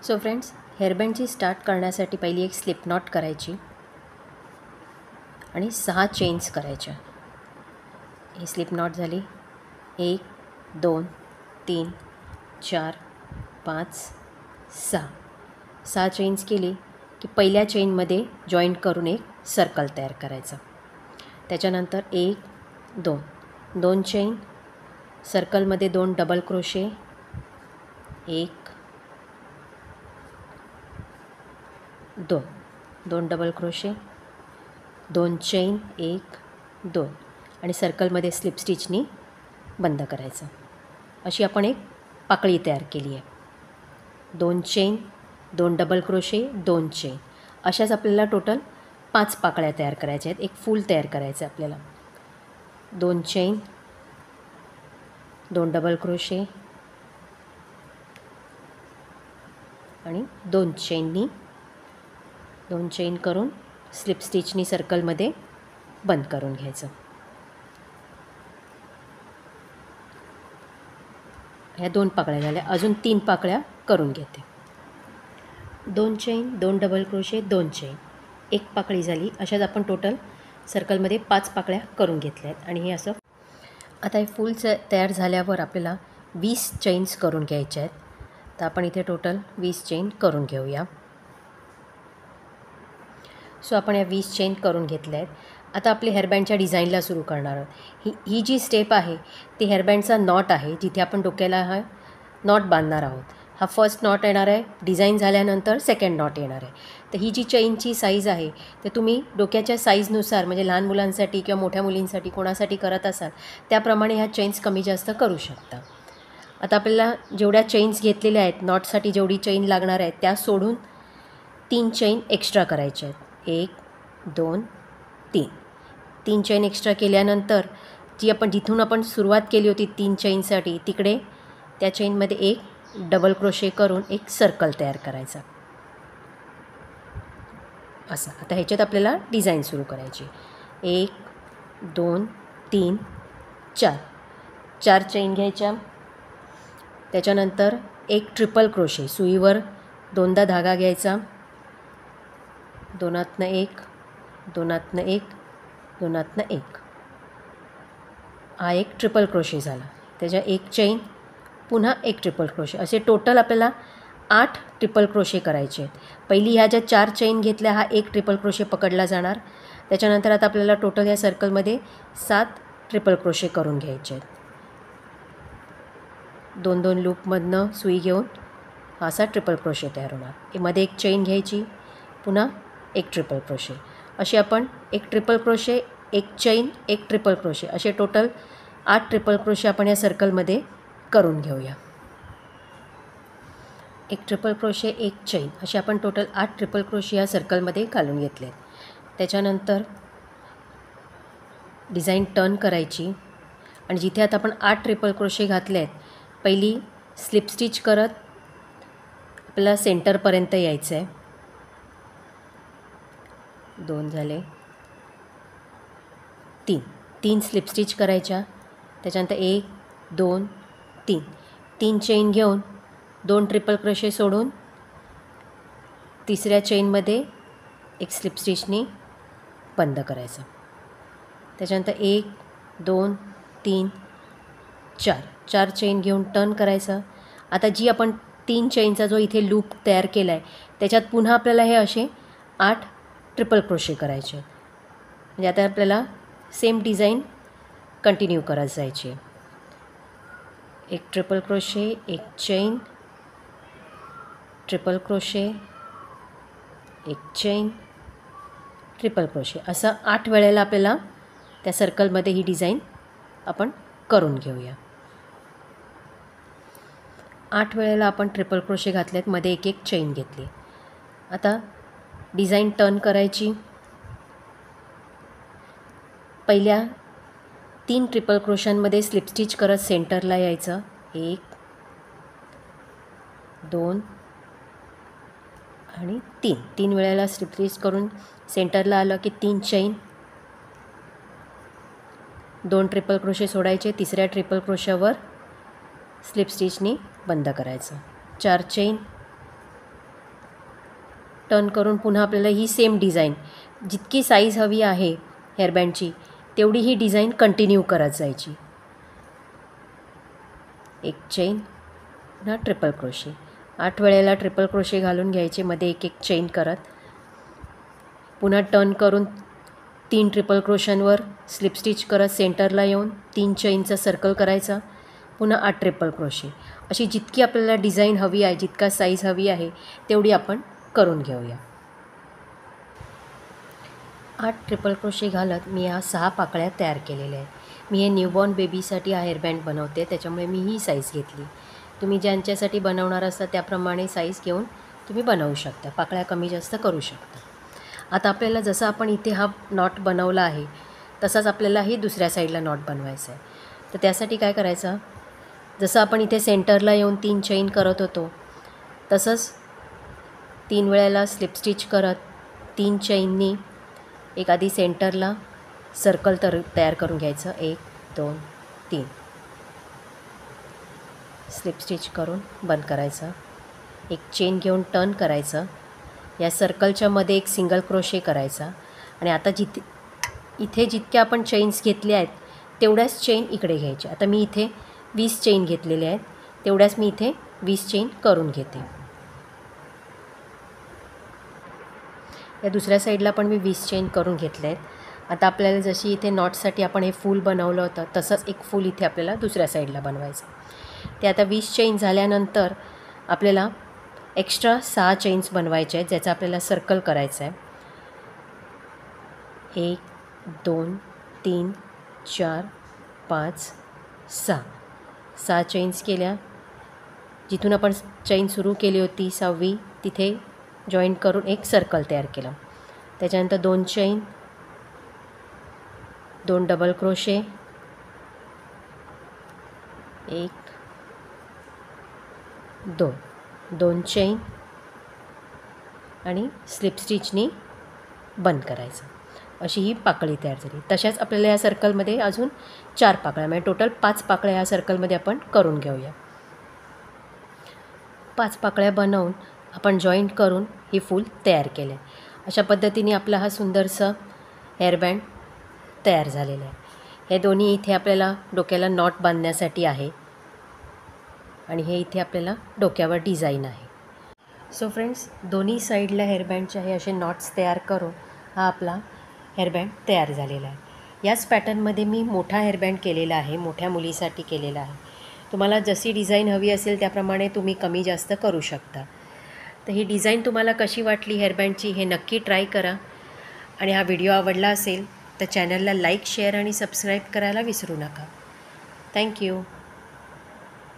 So friends, हेअरबँडची start करण्यासाठी पहिली एक स्लिप नॉट करायची आणि 6 चेन्स करायच्या. ही स्लिप नॉट झाली. 1 2 3 4 5 6 चेन्स केली की पहिल्या चेनमध्ये जॉईंट करून एक सर्कल तयार करायचं. त्याच्यानंतर 1 2 चेन, सर्कलमध्ये 2 double crochet, 1 2 double crochet, 2 chain, 1 2 आणि सर्कलमध्ये स्लिप स्टिचनी बंद करायचं. अशी आपण एक पाकळी तयार केली आहे. 2 चेन, 2 डबल क्रोशे, 2 चेन, अशाच आपल्याला टोटल 5 पाकळ्या तयार करायच्या आहेत. एक फूल तयार करायचं आहे आपल्याला. 2 चेन, 2 डबल क्रोशे आणि 2 चेन करून स्लिप स्टिचनी सर्कलमध्ये बंद करून घ्यायचं. ह्या 2 पाकळ्या झाल्या. अजून 3 पाकळ्या करून घेते. 2 चेन, 2 डबल क्रोशे, 2 चेन, 1 पाकळी झाली. अशाच आपण टोटल सर्कलमध्ये 5 पाकळ्या करून घेतल्या आहेत. आणि हे असं आता हे फूल तयार झाल्यावर आपल्याला 20 चेन्स करून घ्यायच्या आहेत. तर आपण इथे टोटल 20 चेन करून घेऊया. सो आपण या 20 चेन करून घेतल्या आहेत. आता आपले हेअरबँडच्या डिझाईनला सुरू करणार आहोत. ही जी स्टेप आहे ती हेअरबँडचा नॉट आहे, जिथे आपण डोक्याला हा नॉट बांधणार आहोत. हा फर्स्ट नॉट येणार आहे. डिझाईन झाल्यानंतर सेकंड नॉट येणार आहे. तर ही जी चेनची साईज आहे ते तुम्ही डोक्याच्या साईजनुसार, म्हणजे लहान मुलांसाठी किंवा मोठ्या मुलींसाठी कोणासाठी करत असाल त्याप्रमाणे ह्या चेन्स कमी जास्त करू शकता. आता आपल्याला जेवढ्या चेन्स घेतलेल्या आहेत, नॉटसाठी जेवढी चेन लागणार आहेत त्या सोडून 3 चेन एक्स्ट्रा करायच्या आहेत. 1 2 3 चेन एक्स्ट्रा केल्यानंतर जिथून आपण सुरुवात केली होती 3 चेनसाठी, तिकडे त्या चेनमध्ये एक डबल क्रोशे करून एक सर्कल तयार करायचा. असं आता ह्याच्यात आपल्याला डिझाईन सुरू करायची. 1 2 3 4 चेन घ्यायच्या. त्याच्यानंतर एक ट्रिपल क्रोशे, सुईवर 2दा धागा घ्यायचा. 2तनं 1 2तनं 1 2तनं 1, हा एक ट्रिपल क्रोशे झाला. त्याच्या 1 चेन, पुन्हा एक ट्रिपल क्रोशे, असे टोटल आपल्याला 8 ट्रिपल क्रोशे करायचे आहेत. पहिली ह्या ज्या 4 चेन घेतल्या हा एक ट्रिपल क्रोशे पकडला जाणार. त्याच्यानंतर आता आपल्याला टोटल या सर्कलमध्ये 7 ट्रिपल क्रोशे करून घ्यायचे आहेत. 2 लूपमधनं सुई घेऊन हा असा ट्रिपल क्रोशे तयार होणार. मध्ये एक चेन घ्यायची, पुन्हा एक ट्रिपल क्रोशे, असे आपण एक ट्रिपल क्रोशे, एक चेन, एक ट्रिपल क्रोशे, असे टोटल 8 ट्रिपल क्रोशे आपण या सर्कलमध्ये करून घेऊया. एक ट्रिपल क्रोशे, एक चेन, असे आपण टोटल 8 ट्रिपल क्रोशे या सर्कलमध्ये घालून घेतले. त्याच्यानंतर डिझाईन टर्न करायची आणि जिथे आता आपण 8 ट्रिपल क्रोशे घातले आहेत, पहिली स्लिप स्टिच करत आपल्याला सेंटरपर्यंत यायचं आहे. 2 झाले. 3 स्लिप स्टिच करायच्या. त्याच्यानंतर 1 2 3 चेन घेऊन 2 ट्रिपल क्रोशे सोडून तिसऱ्या चेनमध्ये एक स्लिप स्टिचनी बंद करायचं. त्याच्यानंतर 1 2 3 4 चेन घेऊन टर्न करायचं. आता जी आपण 3 चेनचा जो इथे लूप तयार केला आहे त्याच्यात पुन्हा आपल्याला हे असे 8 ट्रिपल क्रोशे करायचे. म्हणजे आता आपल्याला सेम डिझाईन कंटिन्यू करत जायची. एक ट्रिपल क्रोशे, एक चेन, ट्रिपल क्रोशे, एक चेन, ट्रिपल क्रोशे, असं 8 वेळेला आपल्याला त्या सर्कलमध्ये ही डिझाईन आपण करून घेऊया. 8 वेळेला आपण ट्रिपल क्रोशे घातलेत, मध्ये एक चेन घेतली. आता डिझाईन टर्न करायची. पहिल्या 3 ट्रिपल क्रोशांमध्ये स्लिप स्टिच करत सेंटरला यायचं. 1 2 आणि 3 वेळेला स्लिप स्टिच करून सेंटरला आलं की 3 चेन, 2 ट्रिपल क्रोशे सोडायचे. तिसऱ्या ट्रिपल क्रोशावर स्लिप स्टिचनी बंद करायचं. 4 चेन, टर्न करून पुन्हा आपल्याला ही सेम डिझाईन जितकी साईज हवी आहे हेअरबँडची तेवढी ही डिझाईन कंटिन्यू करत जायची. एक चेन, पुन्हा ट्रिपल क्रोशे. 8 वेळेला ट्रिपल क्रोशे घालून घ्यायचे, मध्ये एक एक चेन करत. पुन्हा टर्न करून 3 ट्रिपल क्रोशांवर स्लिप स्टिच करत सेंटरला येऊन 3 चेनचा सर्कल करायचा. पुन्हा 8 ट्रिपल क्रोशे. अशी जितकी आपल्याला डिझाईन हवी आहे, जितका साईज हवी आहे तेवढी आपण करून घेऊया. 8 ट्रिपल क्रोशे घालत मी ह्या 6 पाकळ्या तयार केलेल्या आहेत. मी हे न्यूबॉर्न बेबीसाठी हा हेअरबँड बनवते, त्याच्यामुळे मी ही साईज घेतली. तुम्ही ज्यांच्यासाठी बनवणार असता त्याप्रमाणे साईज घेऊन तुम्ही बनवू शकता, पाकळ्या कमी जास्त करू शकता. आता आपल्याला जसं आपण इथे हा नॉट बनवला आहे तसाच आपल्यालाही दुसऱ्या साईडला नॉट बनवायचा आहे. तर त्यासाठी काय करायचं, जसं आपण इथे सेंटरला येऊन 3 चेन करत होतो तसंच 3 वेळेला स्लिप स्टिच करत 3 चेननी एक आधी सेंटरला सर्कल तयार करून घ्यायचं. 1 2 3 स्लिप स्टिच करून बंद करायचं. एक चेन घेऊन टर्न करायचं. या सर्कलच्या मध्ये एक सिंगल क्रोशे करायचा. आणि आता इथे जितक्या आपण चेन्स घेतल्या आहेत तेवढ्याच चेन इकडे घ्यायच्या. आता मी इथे 20 चेन घेतलेल्या आहेत, तेवढ्याच मी इथे 20 चेन करून घेते. या दुसऱ्या साईडला पण मी 20 चेन करून घेतले आहेत. आता आपल्याला जशी इथे नॉटसाठी आपण हे फूल बनवलं होतं तसंच एक फूल इथे आपल्याला दुसऱ्या साईडला बनवायचं. ते आता 20 चेन झाल्यानंतर आपल्याला एक्स्ट्रा 6 चेन्स बनवायचे आहेत, ज्याचा आपल्याला सर्कल करायचं आहे. 1 2 3 4 5 6 चेन्स केल्या. जिथून आपण चेन सुरू केली होती 6वी तिथे जॉईंट करून एक सर्कल तयार केलं. त्याच्यानंतर 2 चेन, 2 डबल क्रोशे, 1 2 चेन आणि स्लिप स्टिचनी बंद करायचं. अशी ही पाकळी तयार झाली. तशाच आपल्याला या सर्कलमध्ये अजून 4 पाकळ्या, म्हणजे टोटल 5 पाकळ्या या सर्कलमध्ये आपण करून घेऊया. 5 पाकळ्या बनवून आपण जॉईंट करून ही फूल तयार केले. अशा पद्धतीने आपला हा सुंदरसा हेअरबँड तयार झालेला आहे. हे दोन्ही इथे आपल्याला डोक्याला नॉट बांधण्यासाठी आहे आणि हे इथे आपल्याला डोक्यावर डिझाईन आहे. सो फ्रेंड्स, दोन्ही साईडला हेअरबँडचे हे असे नॉट्स तयार करून हा आपला हेअरबँड तयार झालेला आहे. याच पॅटर्नमध्ये मी मोठा हेअरबँड केलेला आहे, मोठ्या मुलीसाठी केलेला आहे. तुम्हाला जशी डिझाईन हवी असेल त्याप्रमाणे तुम्ही कमी जास्त करू शकता. तर ही डिझाईन तुम्हाला कशी वाटली हेअरबँडची हे नक्की ट्राय करा. आणि हा व्हिडिओ आवडला असेल तर चॅनलला लाईक, शेअर आणि सबस्क्राईब करायला विसरू नका. थँक्यू.